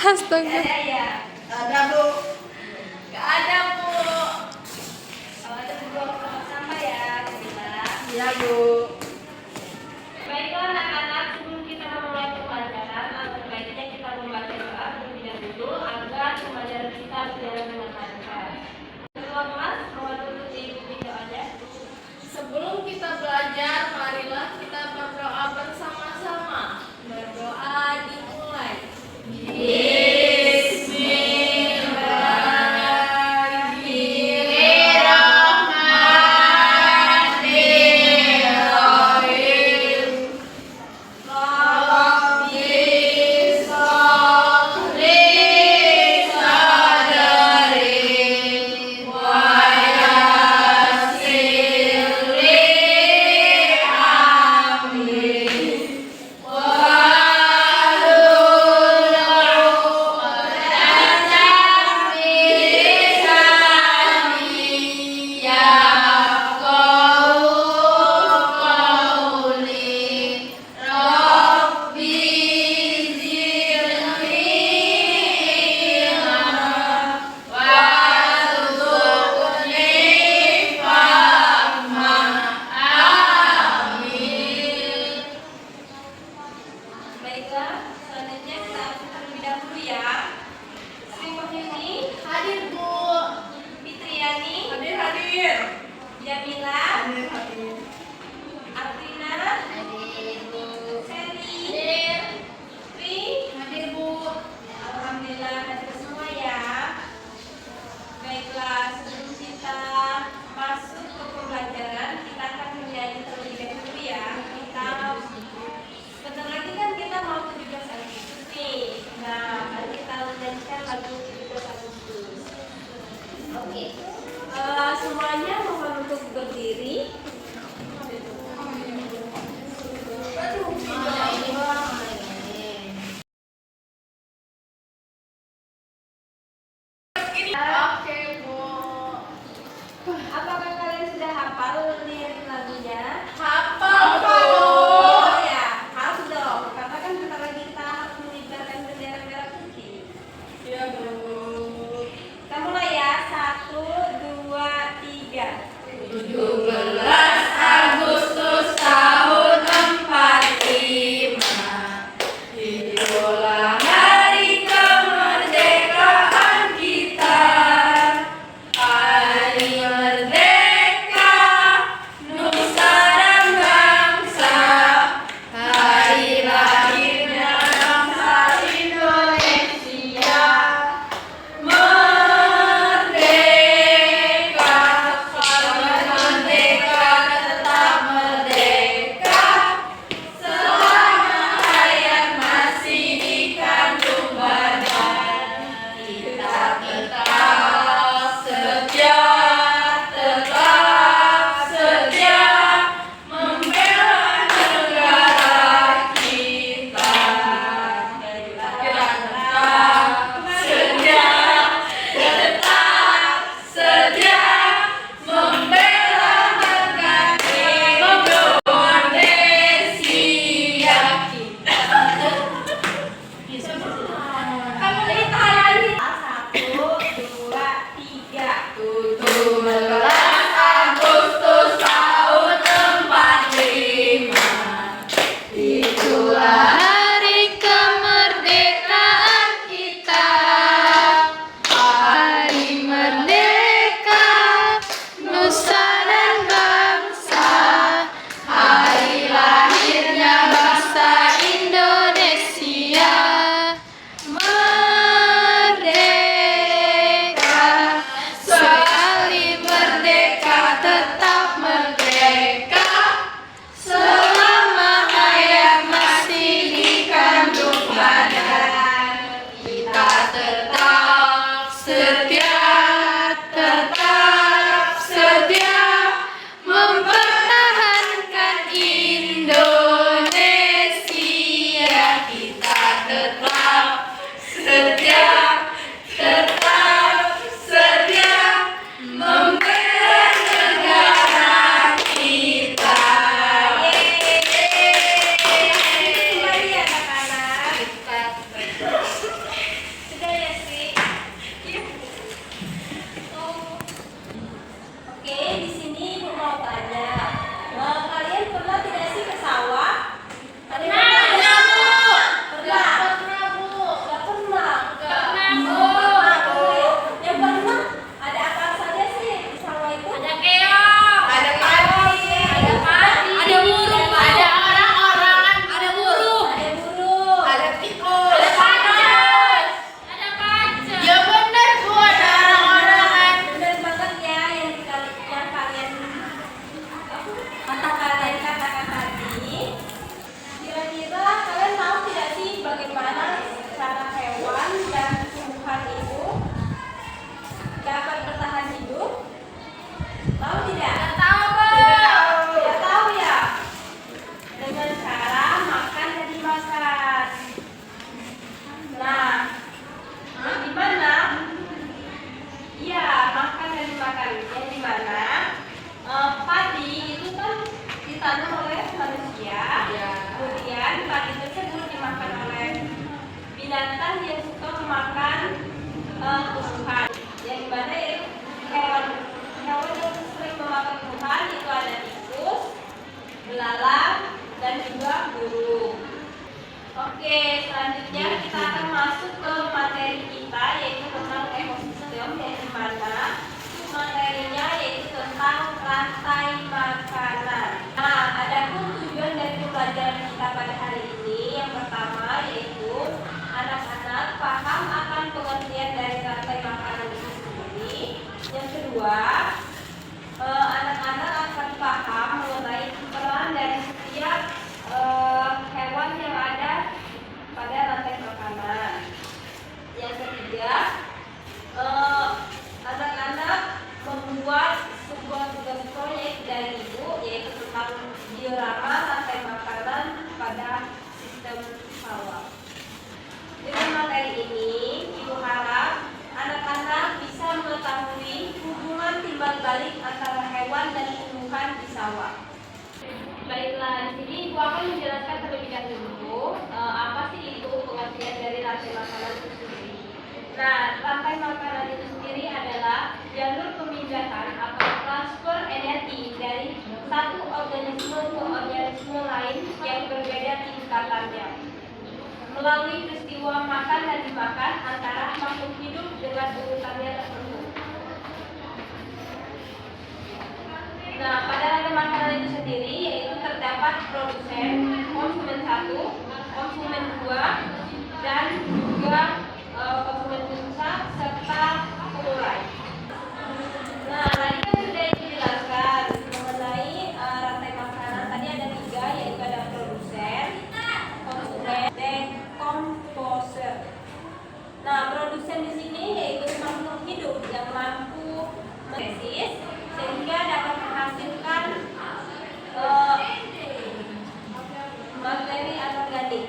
Astaga. Ada Bu. Gak ada Bu. Kalau ada buang sama ya kita. Iya Bu. Baiklah anak-anak, sebelum kita memulai pembelajaran, alangkah baiknya kita membaca doa terlebih dahulu agar pembelajaran kita berjalan dengan lancar. Ketua kelas, mohon untuk diikuti doanya. Sebelum kita belajar, marilah kita berdoa bersama-sama. Berdoa dimulai. Bismillahirrahmanirrahim. ditanam oleh manusia. Ya. Kemudian padi tersebut dimakan oleh binatang yang suka memakan tumbuhan. Yang mana itu hewan yang sering memakan tumbuhan itu ada tikus, belalang, dan juga burung. Oke, selanjutnya kita akan masuk ke materi kita, yaitu tentang ekosistem, yang dimana materinya yaitu tentang rantai makanan. Nah, adapun tujuan dari pembelajaran kita pada hari ini, yang pertama yaitu anak-anak paham akan pengertian dari rantai makanan itu sendiri. Yang kedua, anak-anak akan paham mengenai peran dari setiap hewan yang ada pada rantai makanan. Yang ketiga, anak-anak membuat sebuah tugas proyek dari ibu, yaitu tentang diorama rantai makanan pada sistem sawah. Dengan materi ini, ibu harap anak-anak bisa mengetahui hubungan timbal balik antara hewan dan tumbuhan di sawah. Baiklah, di sini ibu akan menjelaskan terlebih dahulu apa sih itu pengertian dari rantai makanan itu sendiri. Nah, rantai makanan itu sendiri adalah jalur pemindahan atau transfer energi dari satu organisme ke organisme lain yang berbeda tingkatannya melalui peristiwa makan dan dimakan antara makhluk hidup dengan urutannya tertentu. Nah, pada rantai makanan itu sendiri yaitu terdapat produsen, konsumen 1, konsumen 2, dan juga konsumen pusat serta pengurai. Nah, tadi kan sudah dijelaskan mengenai rantai makanan. Tadi ada 3, yaitu ada produsen, konsumen, dan komposer. Nah, produsen di sini yaitu makhluk hidup yang mampu mengesis sehingga dapat menghasilkan materi anorganik.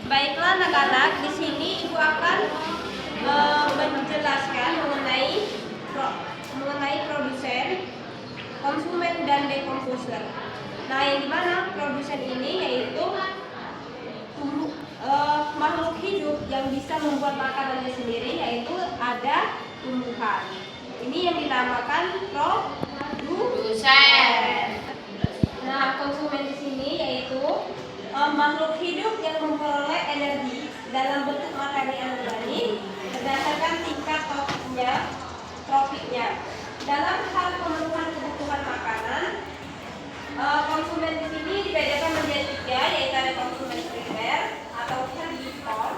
Baiklah anak-anak, di sini ibu akan menjelaskan mengenai produsen, konsumen, dan dekomposer. Nah, yang dimana produsen ini yaitu makhluk hidup yang bisa membuat makanannya sendiri, yaitu ada tumbuhan. Ini yang dinamakan produsen. Nah, konsumen di sini yaitu makhluk hidup yang memperoleh energi dalam bentuk materi anorganik berdasarkan tingkat trofiknya. Dalam hal pemenuhan kebutuhan makanan, konsumen di sini dibedakan menjadi 3, yaitu ada konsumen primer atau herbivor,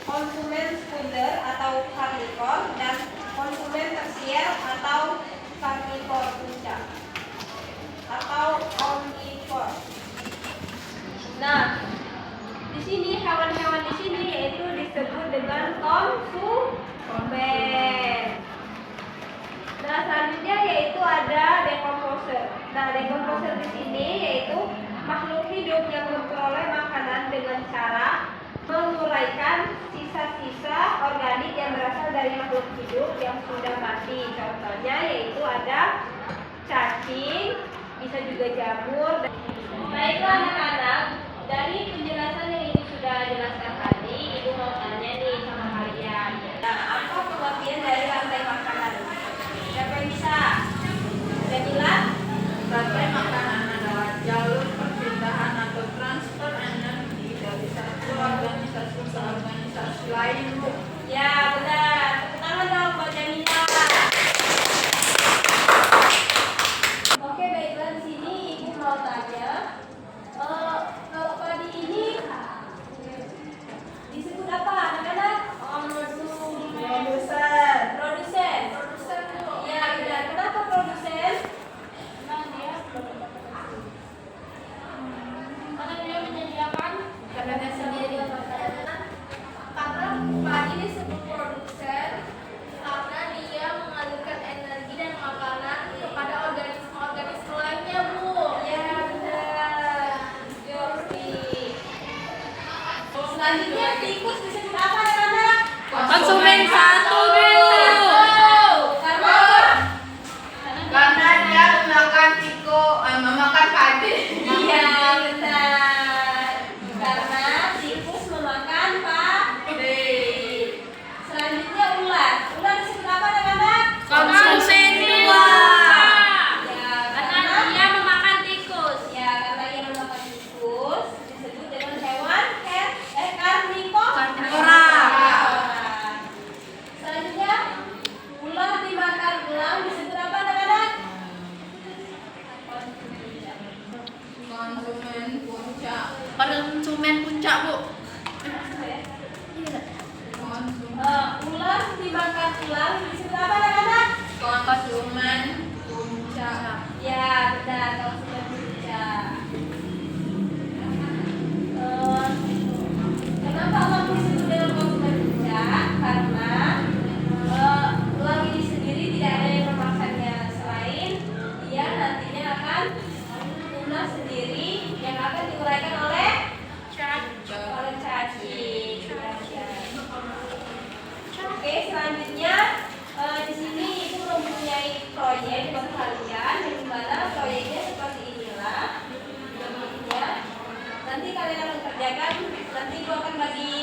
konsumen sekunder atau karnivor, dan konsumen tersier atau karnivor puncak atau omnivor. Nah, di sini hewan-hewan di sini yaitu disebut dengan konsumen. Nah, selanjutnya yaitu ada dekomposer. Nah, dekomposer di sini yaitu makhluk hidup yang memperoleh makanan dengan cara menguraikan sisa-sisa organik yang berasal dari makhluk hidup yang sudah mati. Contohnya yaitu ada cacing, bisa juga jamur. Baiklah anak-anak, dari penjelasan yang ini sudah jelaskan tadi, ibu mau tanya nih sama kalian. Nah, apa pengertian dari rantai makanan? Siapa yang bisa? Ada bilang? Rantai makanan adalah jalur perpindahan atau transfer energi dari satu organisasi ke organisasi lain. Ya, benar. Tepuk tangan dong buat Jamila. Oke, baiklah, di sini ibu mau tanya. Kalau padi ini benar, kalau sudah bekerja. Kenapa uang disebut dengan uang sudah bekerja? Karena uang ini sendiri tidak ada yang memaksanya, selain dia nantinya akan lunas sendiri yang akan diuraikan oleh cacing. Oke, selanjutnya di sini ibu mempunyai proyek buat kalian, yang dimana proyeknya seperti inilah bentuknya. Nanti kalian akan kerjakan, nanti ibu akan bagi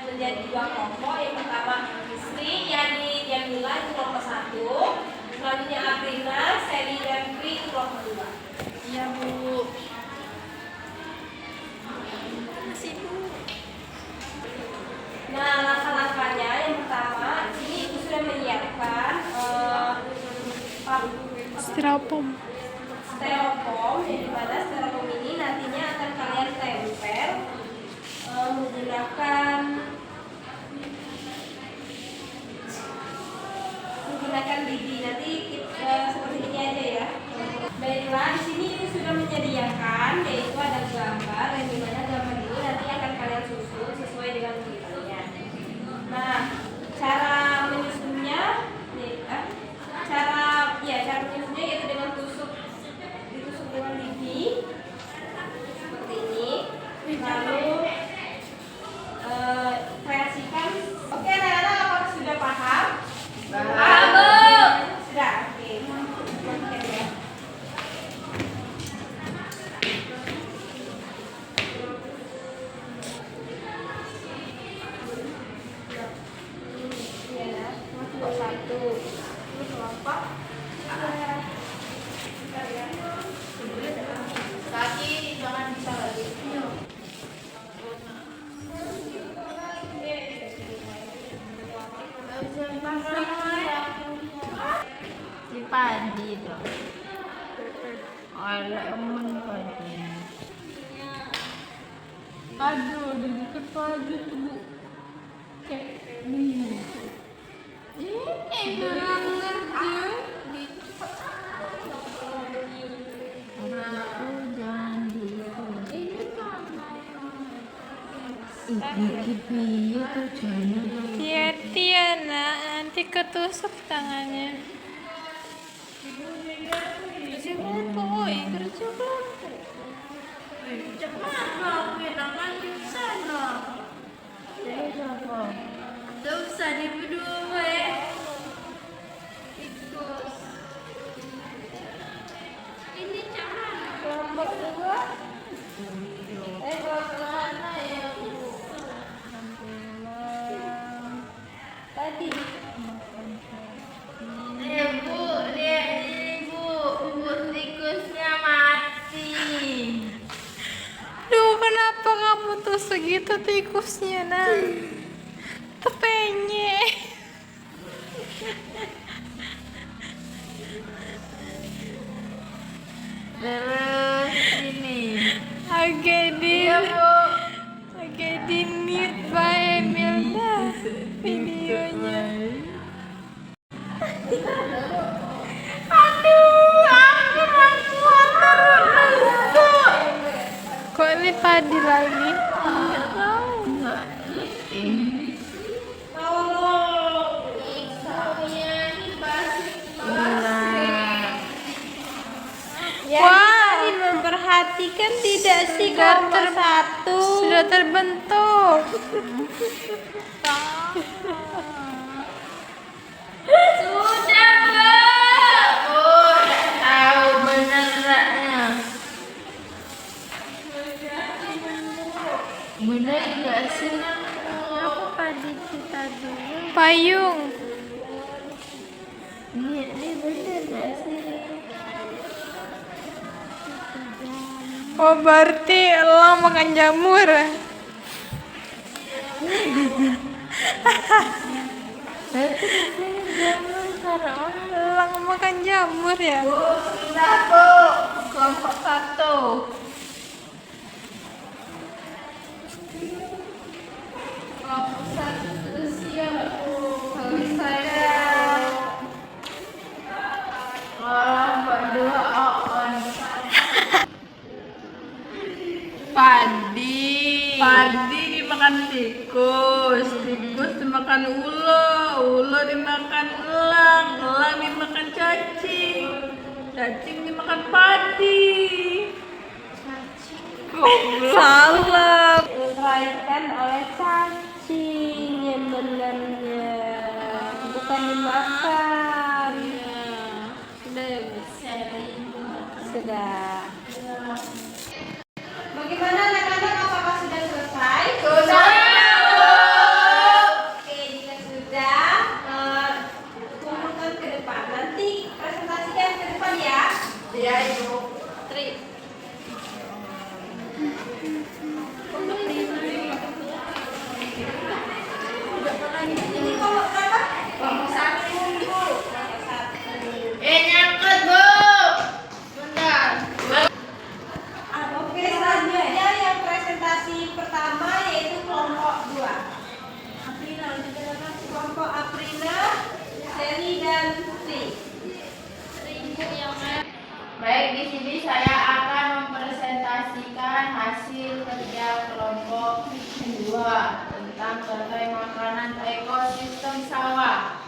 menjadi dua kelompok. Yang pertama Sri, Yani, Jamila itu kelompok 1. Selanjutnya Aprina, Sally, dan Pri itu kelompok 2. Iya Bu. Masih Bu. Nah, langkah-langkahnya yang pertama, ini ibu sudah menyiapkan Styrofoam. styrofoam, yang dimana styrofoam ini nantinya akan kalian tempel menggunakan lidi. Nanti seperti ini aja ya. Baiklah, di sini ibu sudah menyediakan, yaitu ada gambar, yang dimana gambar ini nanti akan kalian susun sesuai dengan tulisannya. Nah, cara menyusunnya yaitu dengan ditusuk dengan lidi seperti ini. Lalu kreasikan. Oke, anak-anak, apakah sudah paham? Paham, Bu. Sudah. Oke. Oke ya. Satu kelompok kaki jangan bisa lagi. Si Padi itu. Oleh emen Padi. Aduh, dikit Padi Bu. Kayak ini. Ini orang ngerti. Aku jangan gitu. Dikit piye tuh jangan. Hati-hati ya nak, nanti ketusuk tangannya. Kerja kelompok, kerja kelompok. Cepat kita kan di sana. Jadi apa? Tidak usah diberdua ya. Ikut. Ini jangan. Kelompok 2. Kelompok mana ya Bu? Tadi. Bu, lihat ini Bu, tikusnya mati. Duh, kenapa kamu tusuk gitu tikusnya nak? Tepenya. Terus ini. Agak di mute by Milda videonya. Aduh, aku kok ini Padi lagi? Nggak tahu. Wah, Memperhatikan tidak sih kelompok 1? sudah terbentuk. Sudah Bu. Tahu benerannya. Bener nggak sih? Aku Padi kita dulu. Payung. Ini bener nggak sih? Oh, berarti elang makan jamur. Elang makan jamur ya. Sudah Bu. Kelompok 1. Kelompok 1 sudah siap Bu. Selesai. Kelompok 2 tikus, tikus dimakan ulo dimakan elang, elang dimakan cacing, cacing dimakan padi. Salah. Dilahirkan oleh cacing yang benarnya, bukan dimakan. Sudah ya guys. Sudah. Bagaimana anak-anak, apakah sudah selesai? Sudah. Oke, jika sudah, kumpulkan ke depan. Nanti presentasikan ke depan ya. Iya ibu. Tri. Ini kelompok berapa? Kelompok 1. Kelompok 1. Nyangkut bu. Bentar. Oke, selanjutnya yang presentasi pertama yaitu kelompok 2. Kelompok Aprina, Sally dan Tri. Baik, di sini saya akan mempresentasikan hasil kerja kelompok 2 tentang rantai makanan ekosistem sawah.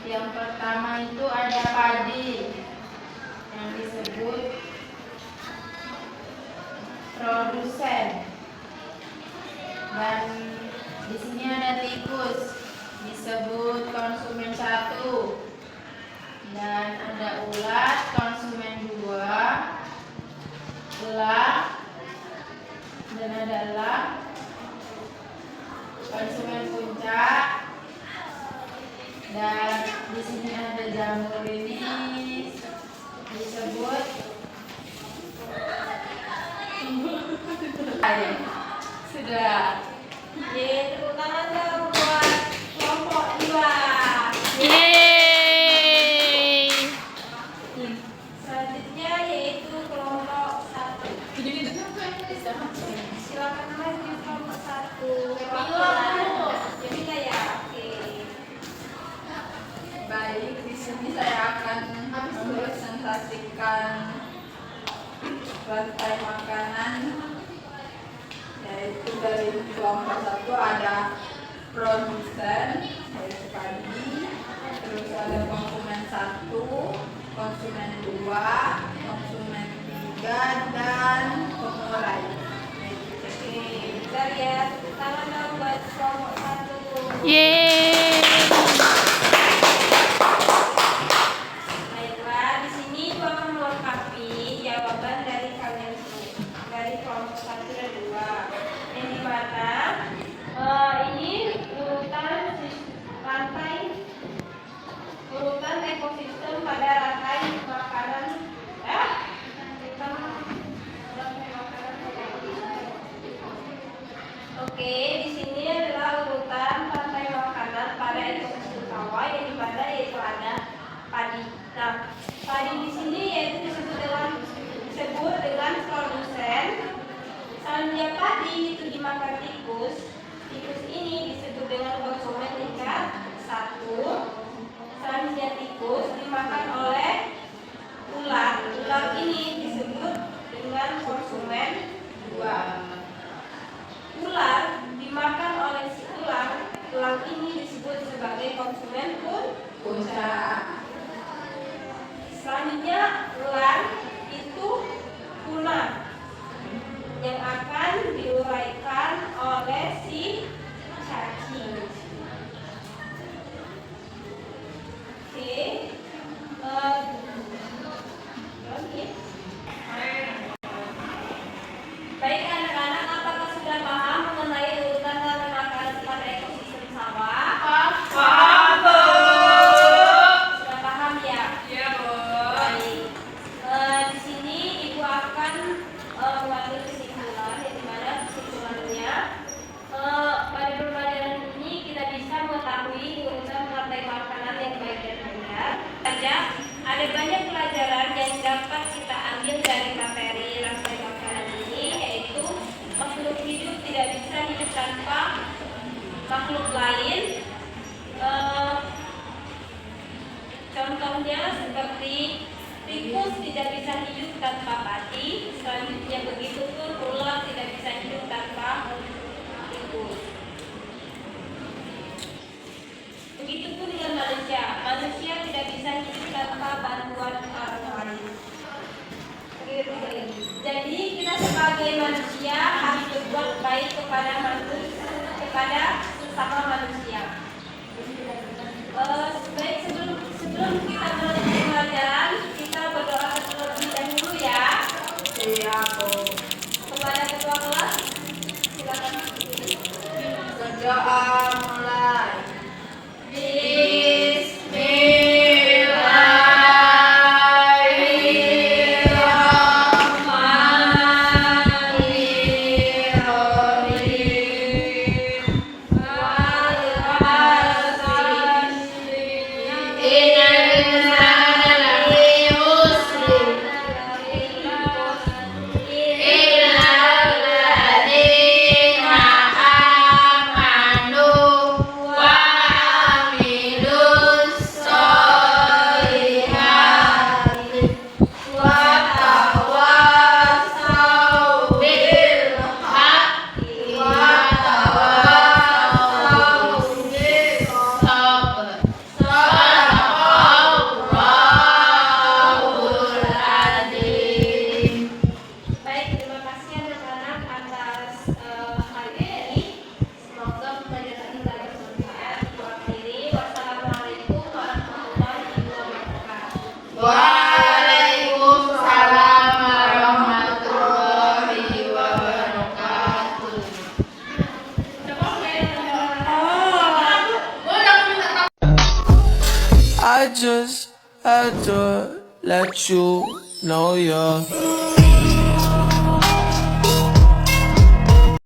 Yang pertama itu ada padi yang disebut produsen, dan di sini ada tikus disebut konsumen 1, dan ada ulat konsumen 2, elang, dan ada elang konsumen puncak, dan di sini ada jamur ini disebut sudah. Tepuk tangan dong buat kelompok 2. Yeay. Selanjutnya yaitu kelompok 1. Silakan maju kelompok 1. Jamila ya. Oke. Baik, di sini saya akan mempresentasikan rantai makanan, yaitu dari kelompok 1 ada produsen yaitu padi, terus ada konsumen 1, konsumen 2, konsumen 3, dan pengurai. Oke, bentar ya. Tepuk tangan dong buat kelompok 1. Yeay. Baiklah, di sini gua akan melengkapi jawaban dari kalian semua, dari kelompok 1 dan 2. Yang dimana ini urutan ekosistem pada rantai makanan. Oke, di sini adalah urutan rantai makanan pada ekosistem sawah yang dimana yaitu ada padi. Nah, padi di sini yaitu disebut dengan produsen. Selanjutnya padi itu dimakan tikus. Tikus ini disebut dengan konsumen tingkat 1. Selanjutnya tikus dimakan oleh ular. Ular ini disebut dengan konsumen 2. Ular dimakan oleh si ular. Elang ini disebut sebagai konsumen puncak. Selanjutnya elang itu punah yang akan diuraikan oleh si cacing. Oke. Baik anak-anak, apakah sudah paham mengenai urutan rantai makanan pada ekosistem sawah? Sudah paham ya? Iya, Bu. Baik. Di sini Ibu akan mengambil kesimpulan, yang dimana kesimpulannya pada pembelajaran ini kita bisa mengetahui urutan rantai makanan yang baik dan benar. Saja ada banyak pelajaran yang dapat kita ambil dari materi rantai makanan ini, yaitu makhluk hidup tidak bisa hidup tanpa makhluk lain. Contohnya seperti Tikus tidak bisa hidup tanpa pati. Selanjutnya begitu pun ular tidak bisa hidup tanpa tikus. Begitupun dengan manusia. Manusia tidak bisa hidup tanpa bantuan orang lain. Jadi kita sebagai manusia harus berbuat baik kepada sesama manusia. Baik, sebelum kita melanjutkan pelajaran, kita berdoa terlebih dahulu ya. Iya, Bu. Kepada ketua kelas, silakan. Berdoa mulai. Baik, terima kasih anak-anak atas hari ini. Semoga pembelajaran kita bermanfaat. Akhiri, wassalamualaikum warahmatullahi wabarakatuh. Waalaikumsalam warahmatullahi wabarakatuh. I just had to let you know you're